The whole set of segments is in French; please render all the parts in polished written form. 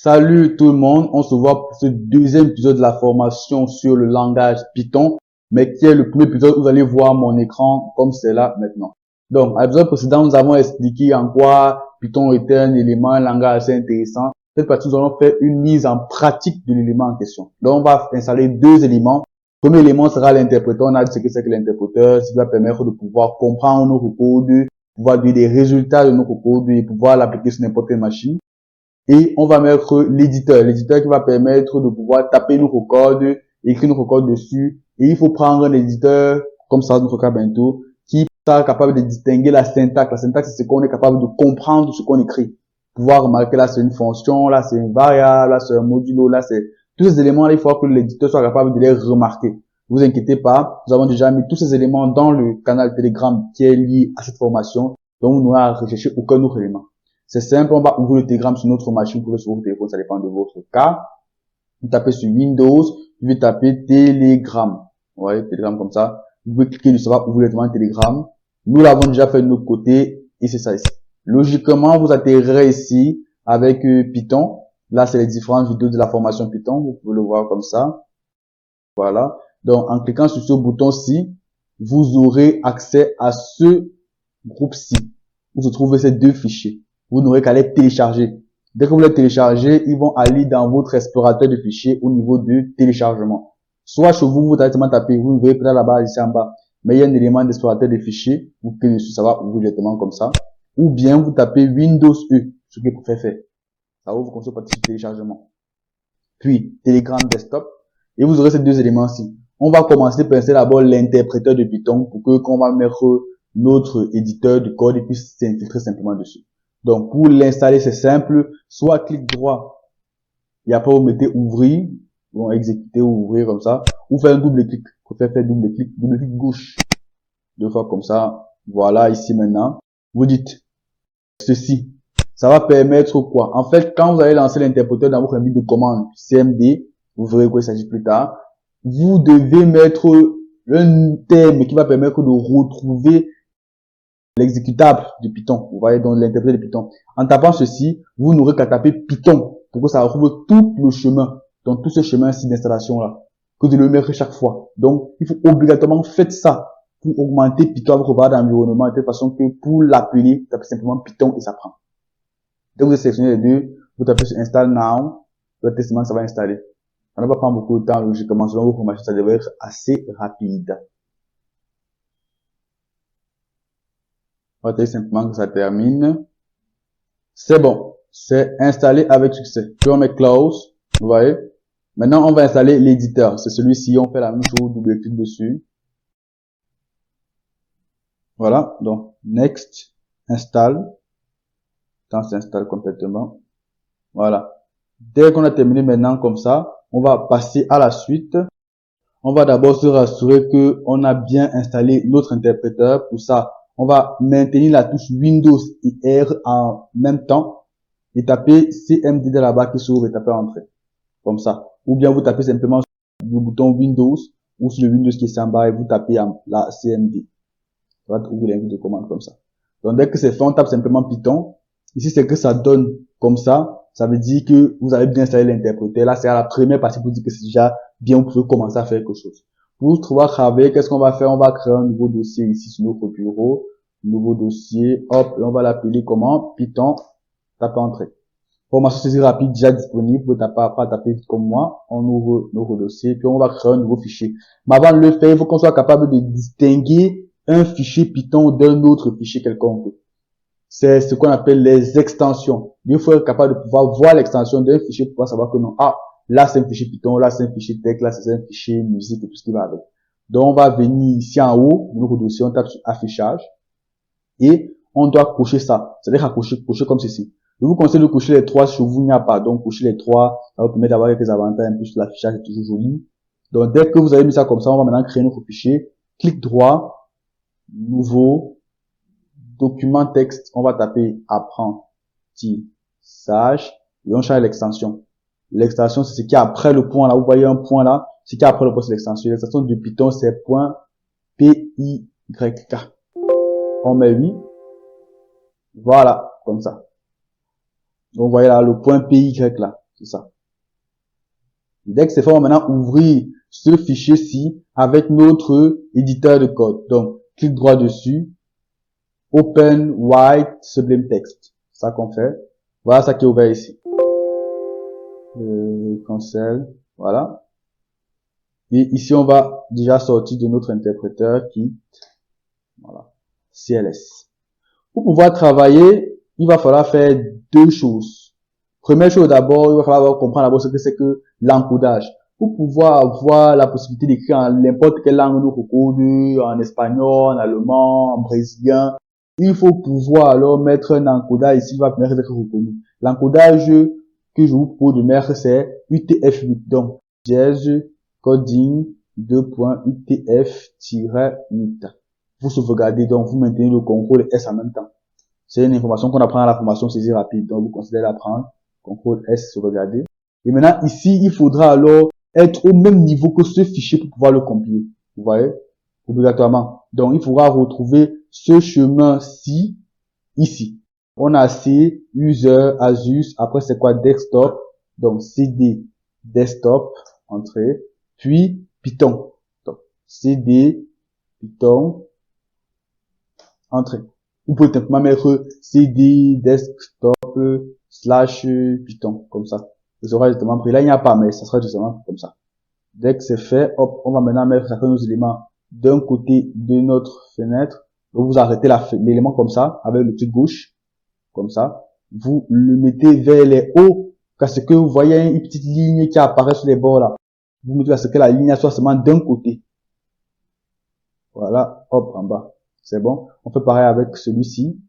Salut tout le monde, on se voit pour ce deuxième épisode de la formation sur le langage Python, mais qui est le premier épisode où vous allez voir mon écran comme c'est là maintenant. Donc, à l'épisode précédent, nous avons expliqué en quoi Python était un élément, un langage assez intéressant. Cette partie, nous allons faire une mise en pratique de l'élément en question. Donc, on va installer deux éléments. Le premier élément sera l'interpréteur. On a dit ce que c'est que l'interpréteur, ce qui va permettre de pouvoir comprendre nos codes, pouvoir donner des résultats de nos codes et pouvoir l'appliquer sur n'importe quelle machine. Et on va mettre l'éditeur qui va permettre de pouvoir taper nos codes, écrire nos codes dessus. Et il faut prendre un éditeur, comme ça, notre cas bientôt, qui sera capable de distinguer la syntaxe. La syntaxe, c'est ce qu'on est capable de comprendre ce qu'on écrit. Pouvoir remarquer, là, c'est une fonction, là, c'est une variable, là, c'est un modulo, là, c'est tous ces éléments-là, il faut que l'éditeur soit capable de les remarquer. Ne vous inquiétez pas, nous avons déjà mis tous ces éléments dans le canal Telegram qui est lié à cette formation. Donc, vous n'aurez à rechercher aucun autre élément. C'est simple, on va ouvrir le Telegram sur notre machine pour le sur votre téléphone, ça dépend de votre cas. Vous tapez sur Windows, vous pouvez taper Telegram. Vous voyez, Telegram comme ça. Vous pouvez cliquer dessus, ça va ouvrir directement Telegram. Nous l'avons déjà fait de notre côté et c'est ça ici. Logiquement, vous atterrirez ici avec Python. Là, c'est les différentes vidéos de la formation Python. Vous pouvez le voir comme ça. Voilà. Donc, en cliquant sur ce bouton-ci, vous aurez accès à ce groupe-ci où se trouvent ces deux fichiers. Vous n'aurez qu'à les télécharger. Dès que vous les téléchargez, ils vont aller dans votre explorateur de fichiers au niveau de téléchargement. Soit chez vous, vous directement tapez, vous ne verrez peut-être là-bas, ici en bas, mais il y a un élément d'explorateur de fichiers, vous cliquez dessus, ça va ouvrir directement comme ça. Ou bien vous tapez Windows E, ce que vous pouvez faire. Ça ouvre comme ça partie du téléchargement. Puis, Telegram Desktop, et vous aurez ces deux éléments-ci. On va commencer par installer d'abord l'interpréteur de Python pour que qu'on va mettre notre éditeur de code et puis s'infiltrer simplement dessus. Donc, pour l'installer, c'est simple. Soit clic droit, et après vous mettez ouvrir, bon, exécuter ou ouvrir comme ça, ou faire un double clic. Vous pouvez faire double clic gauche. Deux fois comme ça. Voilà, ici maintenant. Vous dites ceci. Ça va permettre quoi? En fait, quand vous allez lancer l'interpréteur dans votre ligne de commande CMD, vous verrez de quoi il s'agit plus tard. Vous devez mettre un terme qui va permettre de retrouver l'exécutable de Python. Vous voyez, dans l'interpréteur de Python. En tapant ceci, vous n'aurez qu'à taper Python pour que ça retrouve tout le chemin, donc tout ce chemin-ci d'installation-là, que vous le mettre chaque fois. Donc, il faut obligatoirement faire ça pour augmenter Python à votre barre d'environnement de telle façon que pour l'appeler, tapez simplement Python et ça prend. Dès que vous avez sélectionné les deux, vous tapez sur Install Now, le testament ça va installer. Ça ne va pas prendre beaucoup de temps, logiquement, selon votre machine, ça devrait être assez rapide. On va attendre simplement que ça termine. C'est bon. C'est installé avec succès. Puis on met Close. Vous voyez. Maintenant, on va installer l'éditeur. C'est celui-ci. On fait la même chose. Double clic dessus. Voilà. Donc, Next. Install. Quand ça s'installe complètement. Voilà. Dès qu'on a terminé maintenant comme ça, on va passer à la suite. On va d'abord se rassurer que on a bien installé notre interpréteur. Pour ça, on va maintenir la touche Windows et R en même temps et taper CMD de là-bas qui s'ouvre et taper Entrée. Comme ça. Ou bien vous tapez simplement sur le bouton Windows ou sur le Windows qui est en bas et vous tapez la CMD. Ça va ouvrir l'invite de commande comme ça. Donc dès que c'est fait, on tape simplement Python. Ici, c'est que ça donne comme ça. Ça veut dire que vous avez bien installé l'interpréteur. Là, c'est à la première partie pour dire que c'est déjà bien, vous pouvez commencer à faire quelque chose. Pour trouver travailler, qu'est-ce qu'on va faire? On va créer un nouveau dossier ici sur notre bureau. Nouveau dossier, hop, et on va l'appeler comment? Python, tape Entrée. Formation saisie rapide déjà disponible, vous taper comme moi, on ouvre notre dossier, puis on va créer un nouveau fichier. Mais avant de le faire, il faut qu'on soit capable de distinguer un fichier Python d'un autre fichier quelconque. C'est ce qu'on appelle les extensions. Il faut être capable de pouvoir voir l'extension d'un fichier pour pouvoir savoir que non, ah, là c'est un fichier Python, là c'est un fichier texte, là c'est un fichier musique et tout ce qui va avec. Donc on va venir ici en haut, notre dossier, on tape sur affichage, et on doit cocher ça. C'est-à-dire à cocher comme ceci. Je vous conseille de cocher les trois si vous n'y a pas. Donc cocher les trois, ça va permettre d'avoir quelques avantages. En plus l'affichage est toujours joli. Donc dès que vous avez mis ça comme ça, on va maintenant créer notre fichier. Clic droit, nouveau, document texte, on va taper apprentissage et on change l'extension. L'extension, c'est ce qui est après le point là. Vous voyez un point là. Ce qui est après le point, c'est l'extension. L'extension de Python, c'est .pyk. On met 8. Voilà, comme ça. Donc, vous voyez là, le point PY là. C'est ça. Dès que c'est fait, on va maintenant ouvrir ce fichier-ci avec notre éditeur de code. Donc, clique droit dessus, Open White Sublime Text. C'est ça qu'on fait. Voilà ça qui est ouvert ici. Cancel. Voilà. Et ici, on va déjà sortir de notre interpréteur qui, voilà, CLS. Pour pouvoir travailler, il va falloir faire deux choses. Première chose d'abord, il va falloir comprendre d'abord ce que c'est que l'encodage. Pour pouvoir avoir la possibilité d'écrire en n'importe quelle langue nous recode, en espagnol, en allemand, en brésilien, il faut pouvoir alors mettre un encodage ici, il va permettre d'être reconnu. L'encodage que je vous propose de mettre, c'est UTF-8. Donc, dièse coding 2.utf-8. Vous sauvegardez, donc vous maintenez le contrôle S en même temps. C'est une information qu'on apprend à la formation saisie rapide, donc vous considérez l'apprendre. Contrôle S, sauvegarder. Et maintenant, ici, il faudra alors être au même niveau que ce fichier pour pouvoir le compiler. Vous voyez? Obligatoirement. Donc, il faudra retrouver ce chemin-ci, ici. On a C, user, Asus, après c'est quoi? Desktop. Donc, CD, desktop, entrée. Puis, Python. Donc, CD, Python, entrée. Vous pouvez simplement mettre CD, desktop, / Python, comme ça. Vous aurez justement pris. Là, il n'y a pas, mais ça sera justement comme ça. Dès que c'est fait, hop, on va maintenant mettre chacun de nos éléments d'un côté de notre fenêtre. Donc, vous arrêtez l'élément comme ça, avec le clic gauche, comme ça. Vous le mettez vers les hauts, parce que vous voyez une petite ligne qui apparaît sur les bords là. Vous mettez à ce que la ligne soit seulement d'un côté. Voilà, hop, en bas. C'est bon. On fait pareil avec celui-ci.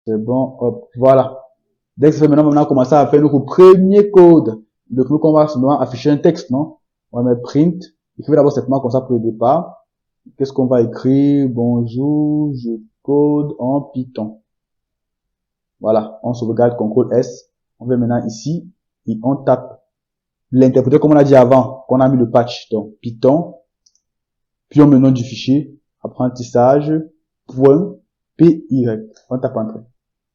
C'est bon, hop, voilà. Dès que c'est fait, maintenant, on va commencer à faire notre premier code. Le premier qu'on va simplement afficher un texte, non? On va mettre print. Écrivez d'abord simplement comme ça pour le départ. Qu'est-ce qu'on va écrire? Bonjour, je code en Python. Voilà, on sauvegarde CTRL S. On va maintenant ici et on tape l'interpréteur comme on a dit avant, qu'on a mis le patch. Donc, Python. Puis on met le nom du fichier, apprentissage, .py. On tape Entrée.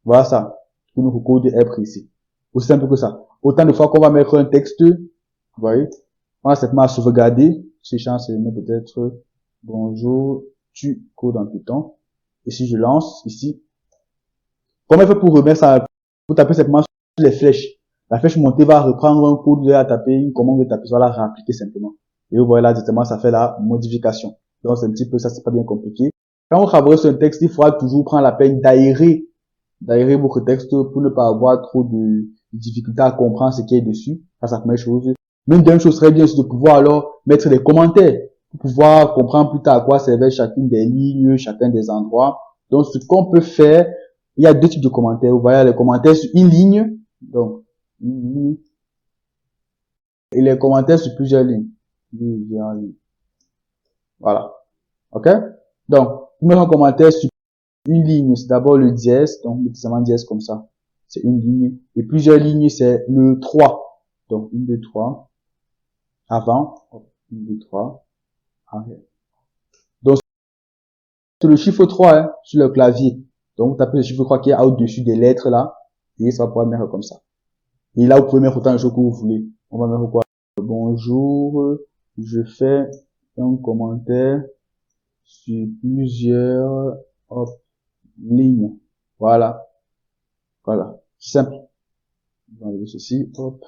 Voilà ça. Pour notre code est pris ici. Aussi simple que ça. Autant de fois qu'on va mettre un texte, vous voyez, on a simplement à sauvegarder. Si chance, c'est peut-être, bonjour, tu codes en Python. Et si je lance ici, comment on fait pour remettre ça? Vous tapez simplement sur les flèches. La flèche montée va reprendre un code, vous allez taper une commande, vous taper, ça va la réappliquer simplement. Et vous voyez là, directement, ça fait la modification. Donc, c'est un petit peu, ça, c'est pas bien compliqué. Quand vous travaillez sur un texte, il faudra toujours prendre la peine d'aérer votre texte pour ne pas avoir trop de difficultés à comprendre ce qui est dessus. Ça, c'est la première chose. Mais une deuxième chose serait bien, c'est de pouvoir alors mettre des commentaires pour pouvoir comprendre plus tard à quoi servait chacune des lignes, chacun des endroits. Donc, ce qu'on peut faire, il y a deux types de commentaires. Vous voyez les commentaires sur une ligne, donc, une ligne, et les commentaires sur plusieurs lignes. Voilà. OK? Donc, pour mettre un commentaire sur une ligne, c'est d'abord le dièse, donc seulement dièse comme ça. C'est une ligne. Et plusieurs lignes, c'est le 3. Donc, 1, 2, 3. Avant. 1, 2, 3. Arrière. Donc, c'est le chiffre 3, hein, sur le clavier. Donc, vous tapez le chiffre 3 qui est au-dessus des lettres là. Et ça va pouvoir mettre comme ça. Et là, vous pouvez mettre autant de choses que vous voulez. On va mettre quoi? Bonjour. Je fais un commentaire sur plusieurs, hop, lignes. Voilà. Voilà. Simple. Je vais enlever ceci. Hop.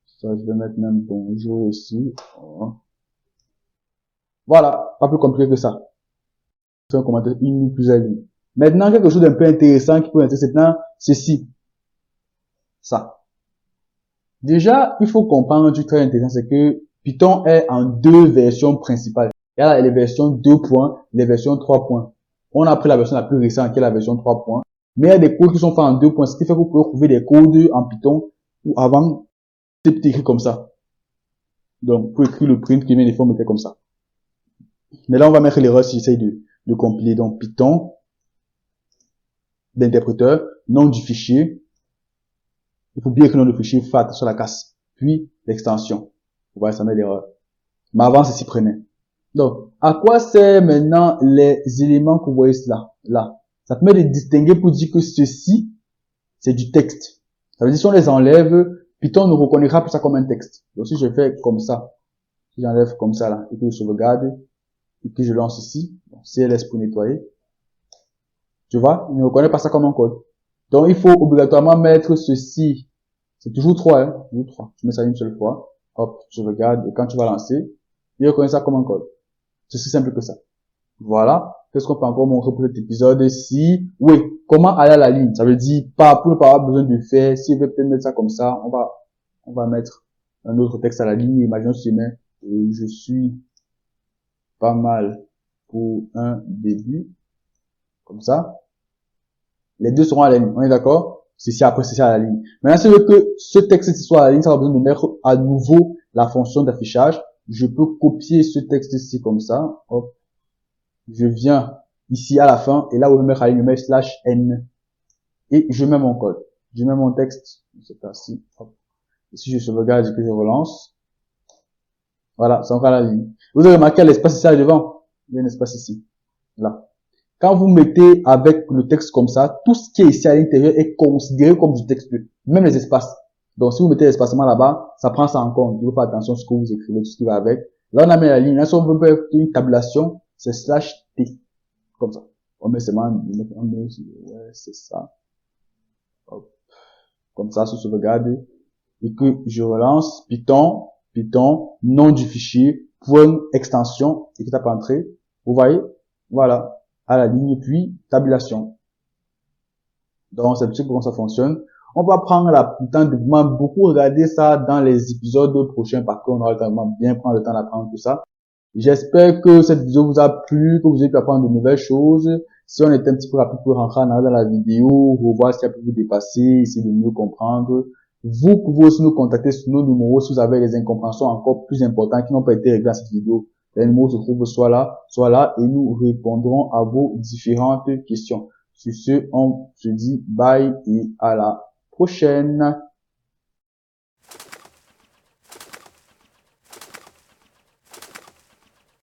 Ça, je vais mettre même bonjour aussi. Voilà. Pas plus compliqué que ça. C'est un commentaire, une ou plusieurs lignes. Maintenant, quelque chose d'un peu intéressant qui peut intéresser maintenant, ceci. Ça. Déjà, il faut comprendre un truc très intéressant, c'est que Python est en deux versions principales. Il y a les versions 2 points, les versions 3 points. On a pris la version la plus récente qui est la version 3 points. Mais il y a des codes qui sont faits en 2 points, ce qui fait que vous pouvez trouver des codes en Python où avant, c'était écrit comme ça. Donc, pour écrire le print qui vient des fois, on mettait comme ça. Mais là, on va mettre l'erreur si j'essaye de compiler. Donc, Python, d'interpréteur, nom du fichier. Il faut bien écrire le nom du fichier, il faut faire attention à la casse. Puis, l'extension. Vous voyez, ça met l'erreur. Mais avant, c'est s'y prenait. Donc, à quoi sert maintenant les éléments que vous voyez là? Ça permet de distinguer pour dire que ceci, c'est du texte. Ça veut dire si on les enlève, Python ne reconnaîtra plus ça comme un texte. Donc si je fais comme ça, si j'enlève comme ça là, et que je sauvegarde, et que je lance ici, donc CLS pour nettoyer, tu vois, il ne reconnaît pas ça comme un code. Donc il faut obligatoirement mettre ceci, c'est toujours 3, hein, toujours 3. Tu mets ça une seule fois, hop, je regarde, et quand tu vas lancer, il reconnaît ça comme un code. C'est aussi simple que ça. Voilà. Qu'est-ce qu'on peut encore montrer pour cet épisode-ci? Oui, comment aller à la ligne. Ça veut dire, pas, pour ne pas avoir besoin de faire, si je vais peut-être mettre ça comme ça, on va mettre un autre texte à la ligne. Imaginons si je mets, je suis pas mal pour un début. Comme ça. Les deux seront à la ligne. On est d'accord? Ceci après, ceci à la ligne. Maintenant, si je veux que ce texte soit à la ligne, ça va besoin de mettre à nouveau la fonction d'affichage. Je peux copier ce texte-ci comme ça. Hop. Je viens ici à la fin, et là où je vais mettre à la ligne, je mets /n. Et je mets mon code. Je mets mon texte. C'est ainsi. Hop. Et si je sauvegarde et que je relance. Voilà, c'est encore à la ligne. Vous avez remarqué l'espace ici devant. Il y a un espace ici. Là. Quand vous mettez avec le texte comme ça, tout ce qui est ici à l'intérieur est considéré comme du texte, même les espaces. Donc, si vous mettez l'espacement là-bas, ça prend ça en compte. Il faut faire attention à ce que vous écrivez, tout ce qui va avec. Là, on a mis la ligne. Là, si on veut faire une tabulation, c'est /t. Comme ça. On met seulement, ouais, c'est ça. Hop. Comme ça, sous sauvegarde. Et que je relance Python, nom du fichier, point extension, et que tape entrée. Vous voyez? Voilà. À la ligne, puis tabulation. Donc, c'est un petit peu comment ça fonctionne. On va prendre le temps de vraiment beaucoup regarder ça dans les épisodes prochains parce qu'on aura le temps de bien prendre le temps d'apprendre tout ça. J'espère que cette vidéo vous a plu, que vous avez pu apprendre de nouvelles choses. Si on était un petit peu rapide pour rentrer en arrière dans la vidéo, revoir ce qui a pu vous dépasser, essayer de mieux comprendre. Vous pouvez aussi nous contacter sur nos numéros si vous avez des incompréhensions encore plus importantes qui n'ont pas été réglées dans cette vidéo. Les numéros se trouvent soit là, et nous répondrons à vos différentes questions. Sur ce, on se dit bye et à la prochaine.